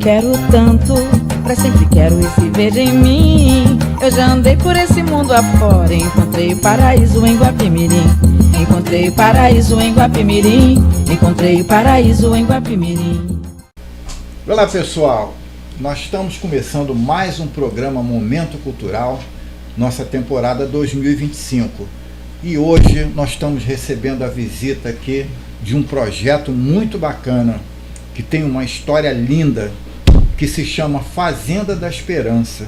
quero tanto, pra sempre quero esse verde em mim. Eu já andei por esse mundo afora, encontrei o paraíso em Guapimirim. Encontrei o paraíso em Guapimirim. Encontrei o paraíso em Guapimirim. Olá pessoal, nós estamos começando mais um programa Momento Cultural, nossa temporada 2025. E hoje nós estamos recebendo a visita aqui de um projeto muito bacana, que tem uma história linda, que se chama Fazenda da Esperança,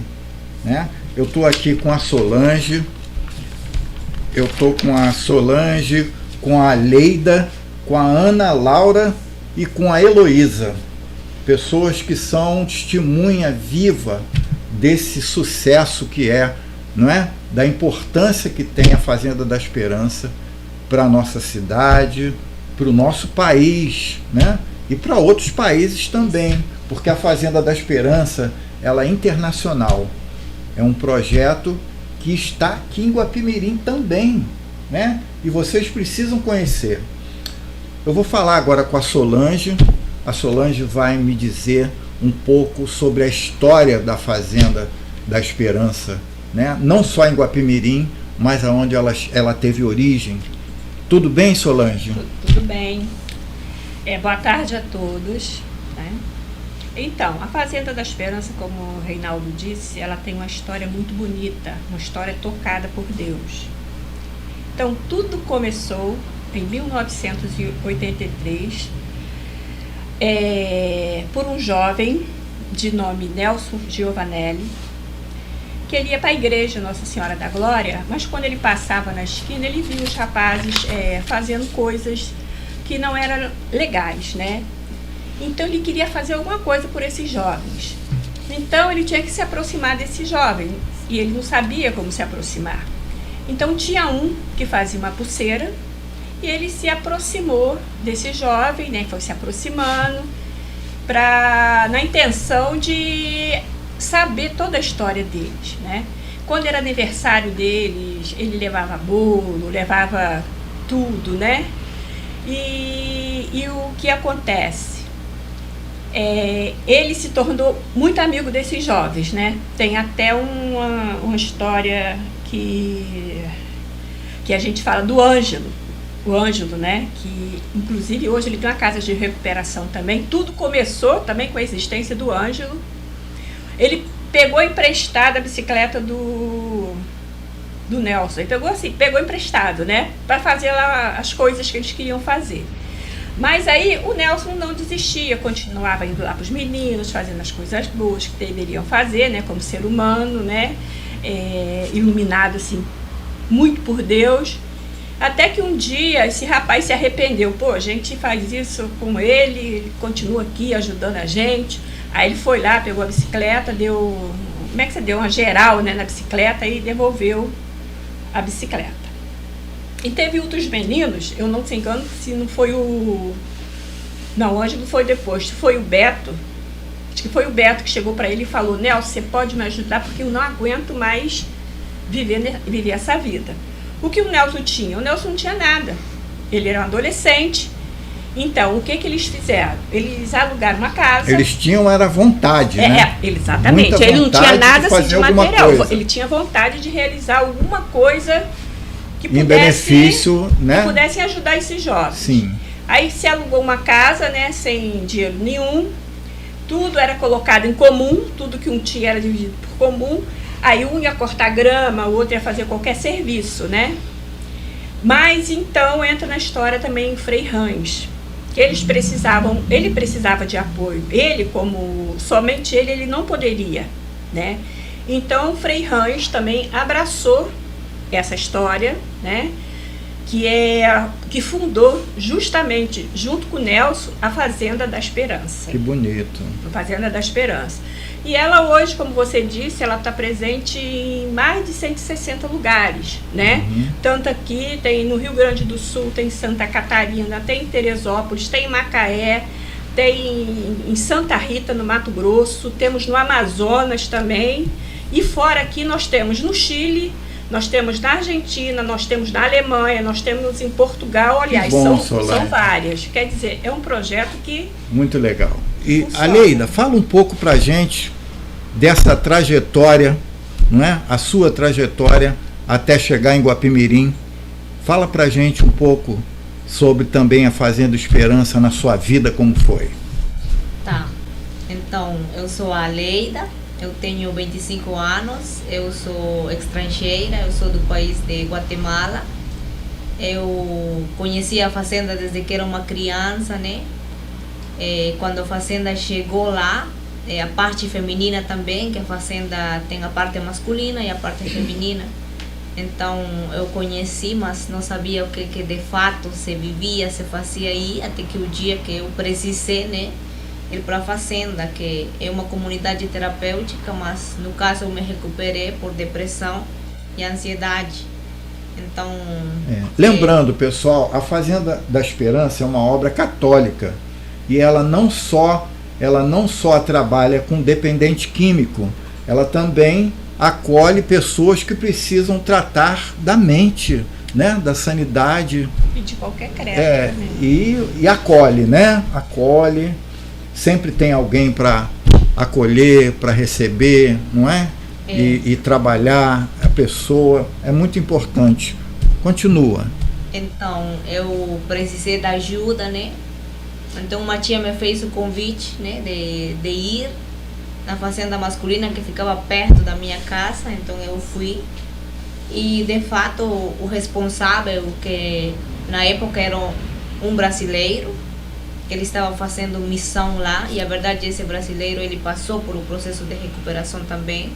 né? Eu estou aqui com a Solange, com a Leida, com a Ana Laura e com a Heloísa. Pessoas que são testemunha viva desse sucesso que é, não é? Da importância que tem a Fazenda da Esperança para a nossa cidade, para o nosso país, né? E para outros países também, porque a Fazenda da Esperança, ela é internacional. É um projeto que está aqui em Guapimirim também, né? E vocês precisam conhecer. Eu vou falar agora com a Solange. A Solange vai me dizer um pouco sobre a história da Fazenda da Esperança, né? Não só em Guapimirim, mas aonde ela teve origem. Tudo bem, Solange? Tudo bem. Boa tarde a todos, né? Então, a Fazenda da Esperança, como o Reinaldo disse, ela tem uma história muito bonita, uma história tocada por Deus. Então, tudo começou em 1983, por um jovem de nome Nelson Giovanelli, que ele ia para a igreja Nossa Senhora da Glória, mas quando ele passava na esquina, ele viu os rapazes fazendo coisas que não eram legais, né? Então ele queria fazer alguma coisa por esses jovens. Então ele tinha que se aproximar desses jovens e ele não sabia como se aproximar. Então tinha um que fazia uma pulseira e ele se aproximou desse jovem, né? Foi se aproximando na intenção de saber toda a história deles, né? Quando era aniversário deles, ele levava bolo, levava tudo, né? E o que acontece? Ele se tornou muito amigo desses jovens, né? Tem até uma história que a gente fala do Ângelo. O Ângelo, né? Que inclusive hoje ele tem uma casa de recuperação também. Tudo começou também com a existência do Ângelo. Ele pegou emprestada a bicicleta do Nelson. Ele pegou emprestado, né? Para fazer lá as coisas que eles queriam fazer. Mas aí o Nelson não desistia, continuava indo lá para os meninos, fazendo as coisas boas que deveriam fazer, né? Como ser humano, né? Iluminado assim, muito por Deus. Até que um dia esse rapaz se arrependeu. Pô, a gente faz isso com ele continua aqui ajudando a gente. Aí ele foi lá, pegou a bicicleta, deu uma geral, né, na bicicleta e devolveu a bicicleta. E teve outros meninos, eu não se engano se não foi o Ângelo foi depois, se foi o Beto. Acho que foi o Beto que chegou para ele e falou: Nelson, você pode me ajudar porque eu não aguento mais viver essa vida. O que o Nelson tinha? O Nelson não tinha nada. Ele era um adolescente. Então, o que eles fizeram? Eles alugaram uma casa. Eles tinham vontade, né? Exatamente. Muita ele não tinha nada assim, de material. Coisa. Ele tinha vontade de realizar alguma coisa que pudesse, em benefício, né? Que pudesse ajudar esses jovens. Sim. Aí se alugou uma casa, né? Sem dinheiro nenhum. Tudo era colocado em comum. Tudo que um tinha era dividido por comum. Aí um ia cortar grama, o outro ia fazer qualquer serviço, né? Mas então entra na história também Frei Rães. Ele precisava de apoio. Somente ele não poderia, né? Então, Frei Rães também abraçou essa história, né? Que fundou justamente, junto com o Nelson, a Fazenda da Esperança. Que bonito. A Fazenda da Esperança. E ela hoje, como você disse, ela está presente em mais de 160 lugares, né? Uhum. Tanto aqui, tem no Rio Grande do Sul, tem em Santa Catarina, tem em Teresópolis, tem em Macaé, tem em Santa Rita, no Mato Grosso, temos no Amazonas também. E fora aqui nós temos no Chile, nós temos na Argentina, nós temos na Alemanha, nós temos em Portugal, aliás, bom, são várias. Quer dizer, é um projeto que... Muito legal. E funciona. Aleida, fala um pouco pra gente dessa trajetória, não é? A sua trajetória até chegar em Guapimirim. Fala pra gente um pouco sobre também a Fazenda Esperança na sua vida, como foi. Tá. Então, eu sou a Aleida, eu tenho 25 anos, eu sou estrangeira, eu sou do país de Guatemala. Eu conheci a fazenda desde que era uma criança, né? Quando a fazenda chegou lá, a parte feminina também, que a fazenda tem a parte masculina e a parte feminina. Então eu conheci, mas não sabia o que de fato se vivia, se fazia aí, até que o dia que eu precisei, né, ir para a fazenda, que é uma comunidade terapêutica, mas no caso eu me recuperei por depressão e ansiedade. Então, lembrando, pessoal, a Fazenda da Esperança é uma obra católica e ela não só trabalha com dependente químico, ela também acolhe pessoas que precisam tratar da mente, né, da sanidade. E de qualquer credo. E acolhe, né? Acolhe. Sempre tem alguém para acolher, para receber, não é? E trabalhar a pessoa. É muito importante. Continua. Então, eu precisei da ajuda, né? Então, uma tia me fez o convite, né, de ir na fazenda masculina que ficava perto da minha casa. Então, eu fui. E, de fato, o responsável, que na época era um brasileiro, que ele estava fazendo missão lá, e a verdade, esse brasileiro, ele passou por um processo de recuperação também.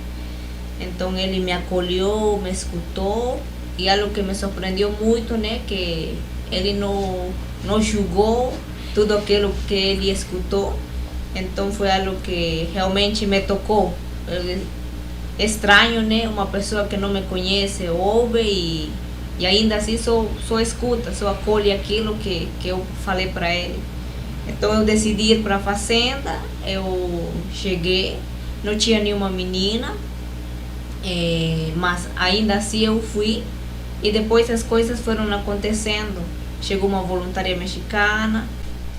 Então ele me acolheu, me escutou, e algo que me surpreendeu muito, né, que ele não julgou tudo aquilo que ele escutou. Então foi algo que realmente me tocou. Estranho, né, uma pessoa que não me conhece ouve e ainda assim só escuta, só acolhe aquilo que eu falei para ele. Então eu decidi ir para a fazenda, eu cheguei, não tinha nenhuma menina, mas ainda assim eu fui, e depois as coisas foram acontecendo. Chegou uma voluntária mexicana.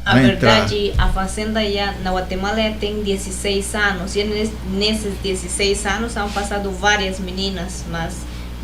A verdade, a fazenda na Guatemala tem 16 anos, e nesses 16 anos han passado várias meninas, mas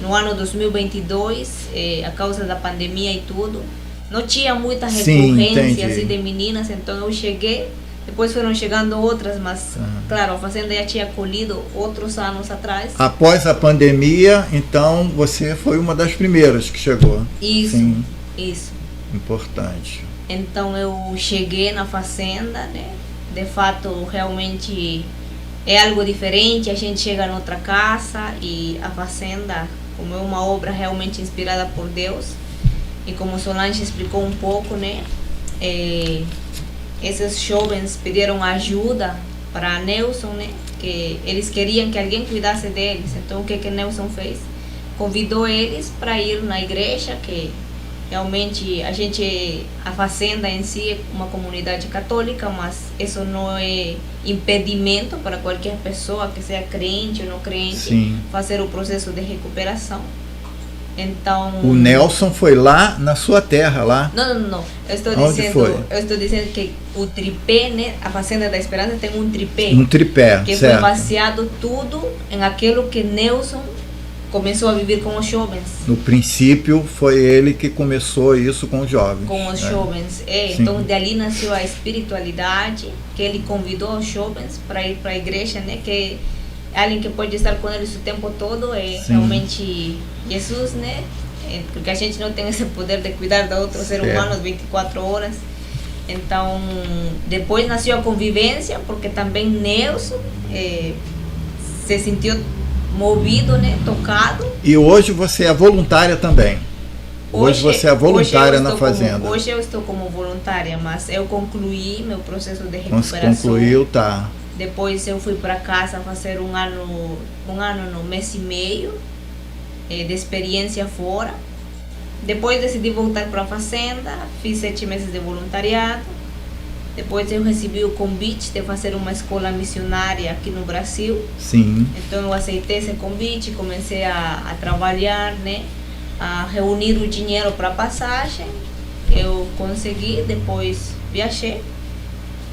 no ano 2022, a causa da pandemia e tudo, não tinha muita recorrência assim, de meninas. Então eu cheguei, depois foram chegando outras, mas claro, a fazenda já tinha acolhido outros anos atrás. Após a pandemia, então você foi uma das primeiras que chegou. Isso, sim. Isso. Importante. Então eu cheguei na fazenda, né? De fato, realmente é algo diferente. A gente chega em outra casa, e a fazenda, como é uma obra realmente inspirada por Deus, e como Solange explicou um pouco, né? Esses jovens pediram ajuda para Nelson, né? Que eles queriam que alguém cuidasse deles. Então o que Nelson fez? Convidou eles para ir na igreja, que realmente a fazenda em si é uma comunidade católica, mas isso não é impedimento para qualquer pessoa que seja crente ou não crente, sim, fazer o processo de recuperação. Então, o Nelson foi lá na sua terra, lá? Não. Eu estou dizendo que o tripé, né? A Fazenda da Esperança tem um tripé. Um tripé, que certo. Foi baseado tudo em aquilo que Nelson começou a viver com os jovens. No princípio, foi ele que começou isso com os jovens. Com os jovens, Então, dali nasceu a espiritualidade, que ele convidou os jovens para ir para a igreja, né? Que alguém que pode estar com eles o tempo todo realmente Jesus, né? Porque a gente não tem esse poder de cuidar do outro ser humano 24 horas. Então, depois nasceu a convivência, porque também Nelson se sentiu movido, né? Tocado. E hoje você é voluntária também? Hoje você é voluntária na fazenda? Hoje eu estou como voluntária, mas eu concluí meu processo de recuperação. Concluiu, tá. Depois eu fui para casa fazer um ano no mês e meio de experiência fora. Depois decidi voltar para a fazenda, fiz 7 meses de voluntariado. Depois eu recebi o convite de fazer uma escola missionária aqui no Brasil. Sim. Então eu aceitei esse convite, comecei a trabalhar, né? A reunir o dinheiro para a passagem. Eu consegui, depois viajei.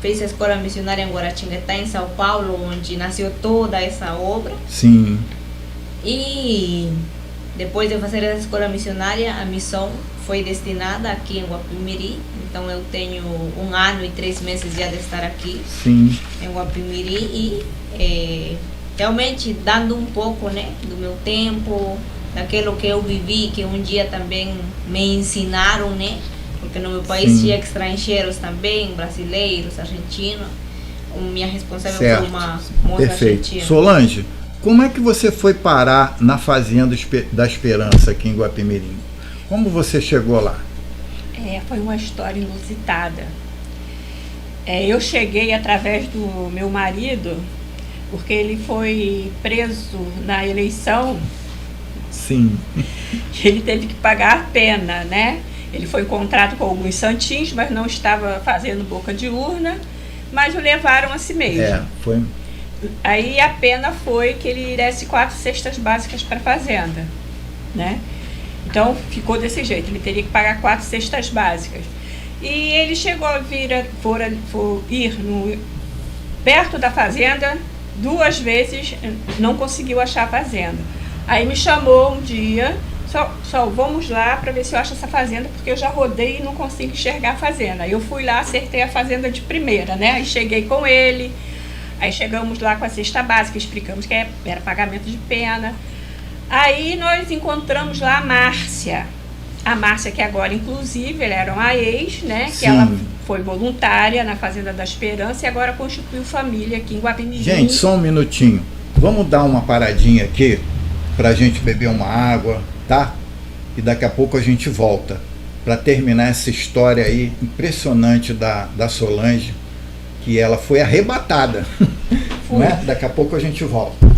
fez a escola missionária em Guaratinguetá, em São Paulo, onde nasceu toda essa obra. Sim. E depois de fazer a escola missionária, a missão foi destinada aqui em Guapimirim. Então eu tenho 1 ano e 3 meses já de estar aqui, Sim. em Guapimirim, e realmente dando um pouco, né, do meu tempo, daquilo que eu vivi, que um dia também me ensinaram, né, porque no meu país Sim. tinha estrangeiros também, brasileiros, argentinos. Minha responsável Certo. foi uma moça Perfeito. argentina. Solange, como é que você foi parar na Fazenda da Esperança aqui em Guapimirim? Como você chegou lá? Foi uma história inusitada. Eu cheguei através do meu marido, porque ele foi preso na eleição. Sim. Ele teve que pagar a pena, né? Ele foi encontrado com alguns santins, mas não estava fazendo boca de urna, mas o levaram a si mesmo. Foi. Aí a pena foi que ele desse 4 cestas básicas para a fazenda, né? Então ficou desse jeito, ele teria que pagar 4 cestas básicas. E ele chegou a ir perto da fazenda 2 vezes, não conseguiu achar a fazenda. Aí me chamou um dia, só vamos lá para ver se eu acho essa fazenda, porque eu já rodei e não consigo enxergar a fazenda. Aí eu fui lá, acertei a fazenda de primeira, né? Aí cheguei com ele, aí chegamos lá com a cesta básica, explicamos que era pagamento de pena. Aí nós encontramos lá a Márcia. A Márcia, que agora, inclusive, ela era uma ex, né? Que Sim. ela foi voluntária na Fazenda da Esperança e agora constituiu família aqui em Guapimirim. Gente, só um minutinho. Vamos dar uma paradinha aqui pra gente beber uma água, tá? E daqui a pouco a gente volta para terminar essa história aí impressionante da Solange, que ela foi arrebatada. Foi. Né? Daqui a pouco a gente volta.